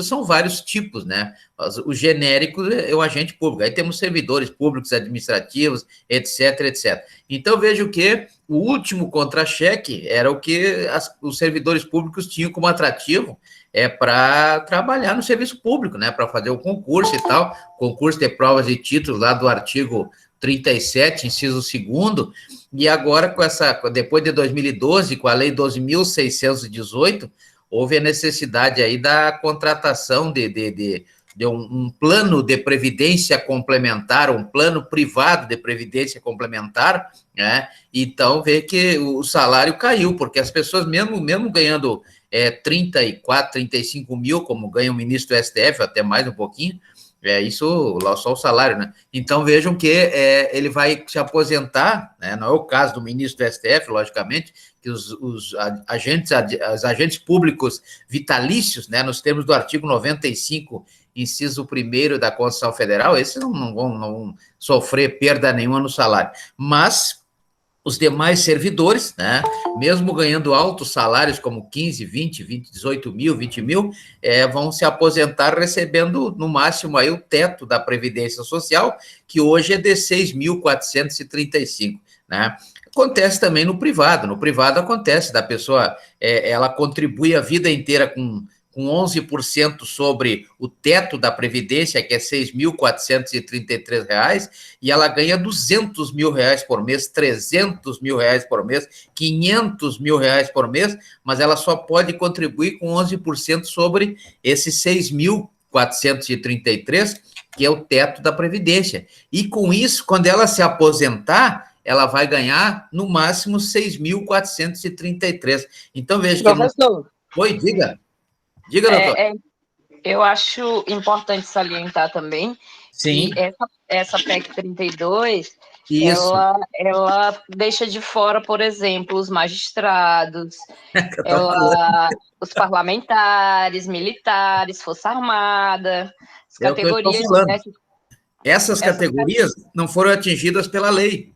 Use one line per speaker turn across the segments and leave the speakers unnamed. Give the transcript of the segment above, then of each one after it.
são vários tipos, né? O genérico é o agente público, aí temos servidores públicos, administrativos, etc, etc. Então, vejo que o último contra-cheque era o que os servidores públicos tinham como atrativo para trabalhar no serviço público, né? Para fazer o concurso e tal, concurso de provas e títulos lá do artigo 37, inciso 2º, e agora, depois de 2012, com a Lei 12.618, houve a necessidade aí da contratação de um plano de previdência complementar, um plano privado de previdência complementar, né? Então, vê que o salário caiu, porque as pessoas, mesmo ganhando 34, 35 mil, como ganha o ministro do STF, até mais um pouquinho, isso só o salário, né? Então, vejam que ele vai se aposentar, né? Não é o caso do ministro do STF, logicamente, que os agentes públicos vitalícios, né, nos termos do artigo 95, inciso 1º da Constituição Federal, esses não vão sofrer perda nenhuma no salário. Mas os demais servidores, né, mesmo ganhando altos salários, como 15, 20, 18 mil, 20 mil, vão se aposentar recebendo, no máximo, aí, o teto da Previdência Social, que hoje é de 6.435, né? Acontece também no privado acontece da pessoa, ela contribui a vida inteira com 11% sobre o teto da Previdência, que é R$ 6.433, e ela ganha R$200 mil por mês, R$300 mil por mês, R$500 mil por mês, mas ela só pode contribuir com 11% sobre esses 6.433, que é o teto da Previdência. E com isso, quando ela se aposentar, ela vai ganhar, no máximo, 6.433. Então, veja que...
Professor.
Oi, diga. Diga, doutor.
Eu acho importante salientar também
Sim.
que essa PEC 32, ela deixa de fora, por exemplo, os magistrados, os parlamentares, militares, Força Armada, as categorias...
Essas categorias não foram atingidas pela lei.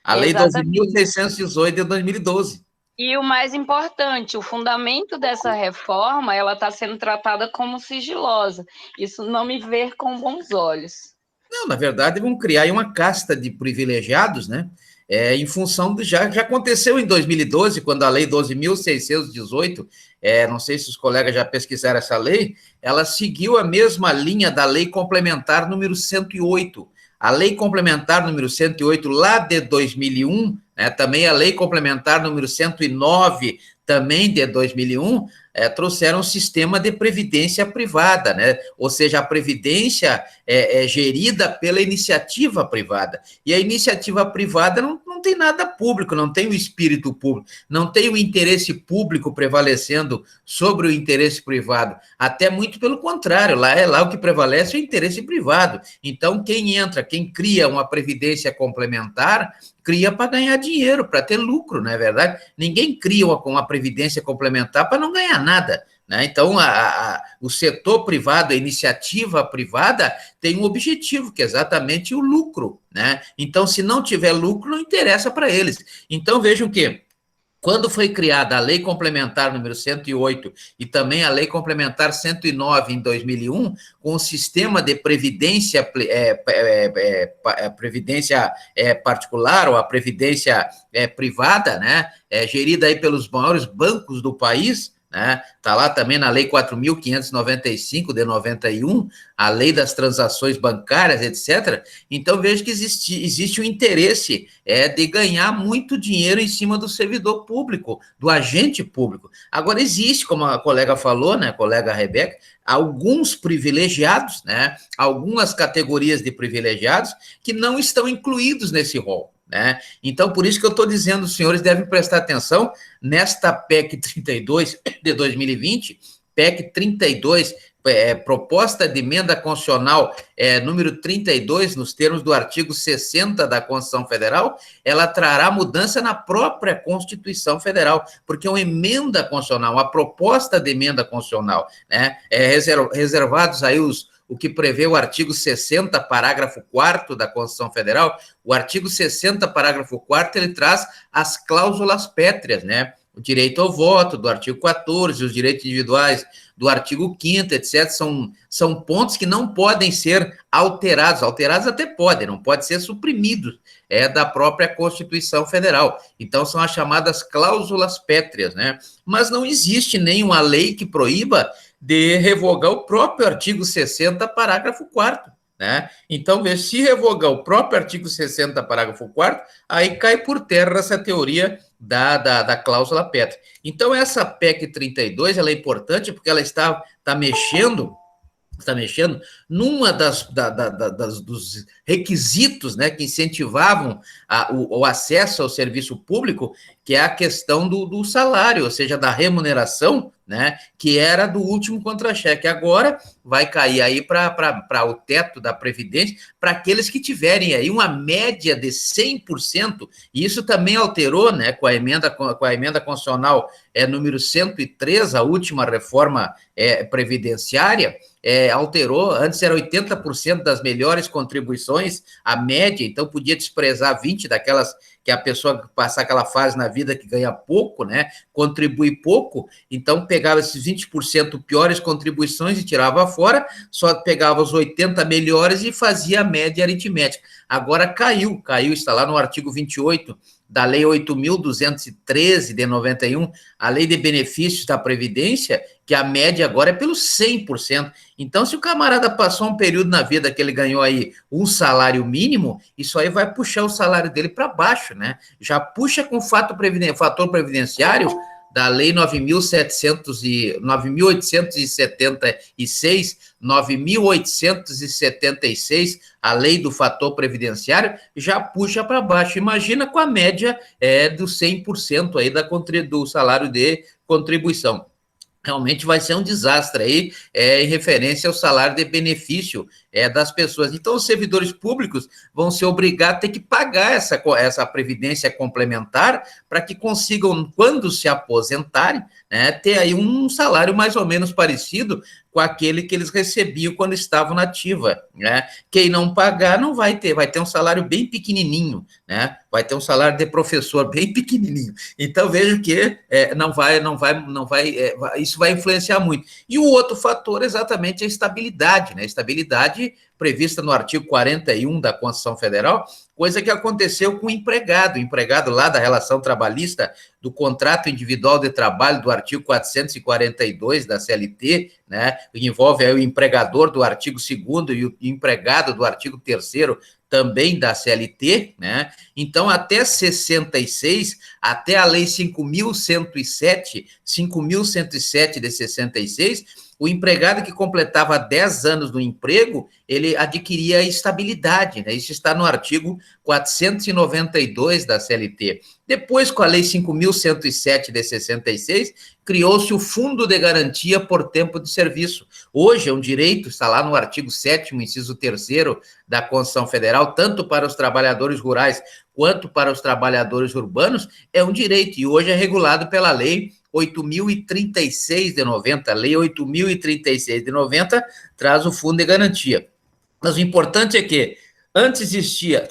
A Lei 12.618 de 2012.
E o mais importante, o fundamento dessa reforma, ela está sendo tratada como sigilosa. Isso não me vê com bons olhos.
Não, na verdade, vão criar aí uma casta de privilegiados, né? Em função já aconteceu em 2012, quando a Lei 12.618, não sei se os colegas já pesquisaram essa lei, ela seguiu a mesma linha da Lei Complementar número 108. A Lei Complementar número 108, lá de 2001, né, também a Lei Complementar número 109, também de 2001, trouxeram um sistema de previdência privada, né? Ou seja, a previdência é gerida pela iniciativa privada. E a iniciativa privada não tem nada público, não tem o espírito público, não tem o interesse público prevalecendo sobre o interesse privado. Até muito pelo contrário, lá o que prevalece é o interesse privado. Então, quem cria uma previdência complementar, cria para ganhar dinheiro, para ter lucro, não é verdade? Ninguém cria uma previdência complementar para não ganhar nada, né? Então, o setor privado, a iniciativa privada, tem um objetivo, que é exatamente o lucro, né? Então, se não tiver lucro, não interessa para eles. Então, vejam que, quando foi criada a Lei Complementar número 108 e também a Lei Complementar 109 em 2001, com o sistema de previdência particular ou a previdência privada, né, gerida aí pelos maiores bancos do país, né? Está lá também na Lei 4.595 de 91, a Lei das Transações Bancárias, etc. Então, vejo que existe um interesse de ganhar muito dinheiro em cima do servidor público, do agente público. Agora, existe, como a colega falou, né, a colega Rebeca, alguns privilegiados, né, algumas categorias de privilegiados que não estão incluídos nesse rol, né? Então, por isso que eu estou dizendo, os senhores devem prestar atenção nesta PEC 32 de 2020, PEC 32, proposta de emenda constitucional número 32, nos termos do artigo 60 da Constituição Federal, ela trará mudança na própria Constituição Federal, porque é uma emenda constitucional, uma proposta de emenda constitucional, né? Reservados aí o que prevê o artigo 60, parágrafo 4º da Constituição Federal. O artigo 60, parágrafo 4º, ele traz as cláusulas pétreas, né? o direito ao voto, do artigo 14, os direitos individuais do artigo 5º, etc., são pontos que não podem ser alterados. Alterados até podem, não pode ser suprimidos, da própria Constituição Federal. Então, são as chamadas cláusulas pétreas, né? Mas não existe nenhuma lei que proíba de revogar o próprio artigo 60, parágrafo 4º. Né? Então, se revogar o próprio artigo 60, parágrafo 4º, aí cai por terra essa teoria da cláusula pétrea. Então, essa PEC 32, ela é importante porque ela está mexendo numa dos requisitos, né, que incentivavam o acesso ao serviço público, que é a questão do salário, ou seja, da remuneração, né, que era do último contra-cheque. Agora vai cair aí para o teto da Previdência, para aqueles que tiverem aí uma média de 100%, e isso também alterou, né, com a emenda constitucional número 103, a última reforma previdenciária, alterou, antes era 80% das melhores contribuições, a média, então podia desprezar 20 daquelas que a pessoa passar aquela fase na vida que ganha pouco, né, contribui pouco, então pegava esses 20% piores contribuições e tirava fora, só pegava os 80 melhores e fazia a média aritmética. Agora caiu, está lá no artigo 28 da Lei 8.213 de 91, a Lei de Benefícios da Previdência, que a média agora é pelo 100%. Então, se o camarada passou um período na vida que ele ganhou aí um salário mínimo, isso aí vai puxar o salário dele para baixo, né? Já puxa com o fator previdenciário da Lei 9.876, a Lei do Fator Previdenciário, já puxa para baixo. Imagina com a média do 100% aí do salário de contribuição. Realmente vai ser um desastre aí, em referência ao salário de benefício das pessoas. Então, os servidores públicos vão ser obrigados a ter que pagar essa previdência complementar para que consigam, quando se aposentarem, né, ter aí um salário mais ou menos parecido com aquele que eles recebiam quando estavam na ativa, né? Quem não pagar não vai ter um salário bem pequenininho, né? Vai ter um salário de professor bem pequenininho. Então, vejo que isso vai influenciar muito. E o outro fator, exatamente, é a estabilidade, né? Estabilidade prevista no artigo 41 da Constituição Federal, coisa que aconteceu com o empregado lá da relação trabalhista, do contrato individual de trabalho do artigo 442 da CLT, né, envolve aí o empregador do artigo 2º e o empregado do artigo 3º também da CLT, né? Então, até 66, até a Lei 5.107 de 66, o empregado que completava 10 anos no emprego, ele adquiria estabilidade, né? Isso está no artigo 492 da CLT. Depois, com a Lei 5.107 de 66, criou-se o Fundo de Garantia por Tempo de Serviço. Hoje é um direito, está lá no artigo 7º, inciso 3º da Constituição Federal, tanto para os trabalhadores rurais quanto para os trabalhadores urbanos, é um direito, e hoje é regulado pela Lei 8.036 de 90, a Lei 8.036 de 90 traz o Fundo de Garantia. Mas o importante é que antes existia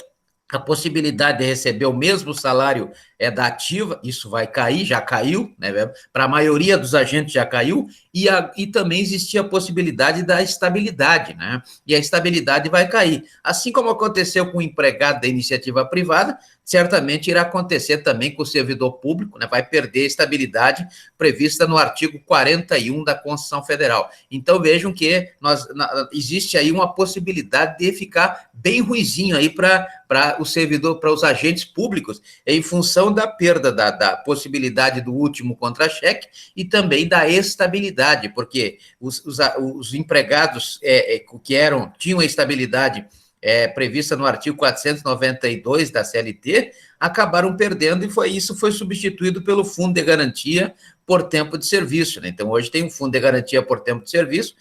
a possibilidade de receber o mesmo salário da ativa, isso vai cair, já caiu, né? Para a maioria dos agentes já caiu, e também existia a possibilidade da estabilidade, né? E a estabilidade vai cair. Assim como aconteceu com o empregado da iniciativa privada, certamente irá acontecer também com o servidor público, né? Vai perder a estabilidade prevista no artigo 41 da Constituição Federal. Então, vejam que existe aí uma possibilidade de ficar bem ruizinho aí para o servidor, para os agentes públicos, em função da perda da possibilidade do último contra-cheque e também da estabilidade, porque os empregados que tinham a estabilidade prevista no artigo 492 da CLT, acabaram perdendo, e isso foi substituído pelo Fundo de Garantia por Tempo de Serviço, né? Então, hoje tem um Fundo de Garantia por Tempo de Serviço,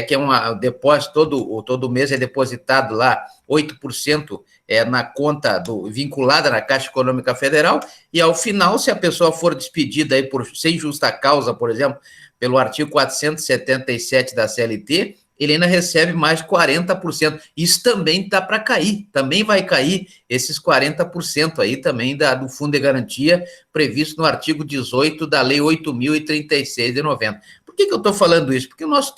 que é um depósito, todo mês é depositado lá 8% na conta vinculada na Caixa Econômica Federal, e ao final, se a pessoa for despedida aí sem justa causa, por exemplo, pelo artigo 477 da CLT, ele ainda recebe mais de 40%. Isso também está para cair, também vai cair esses 40% aí também do Fundo de Garantia previsto no artigo 18 da Lei 8.036 de 90. Por que eu estou falando isso? Porque o nosso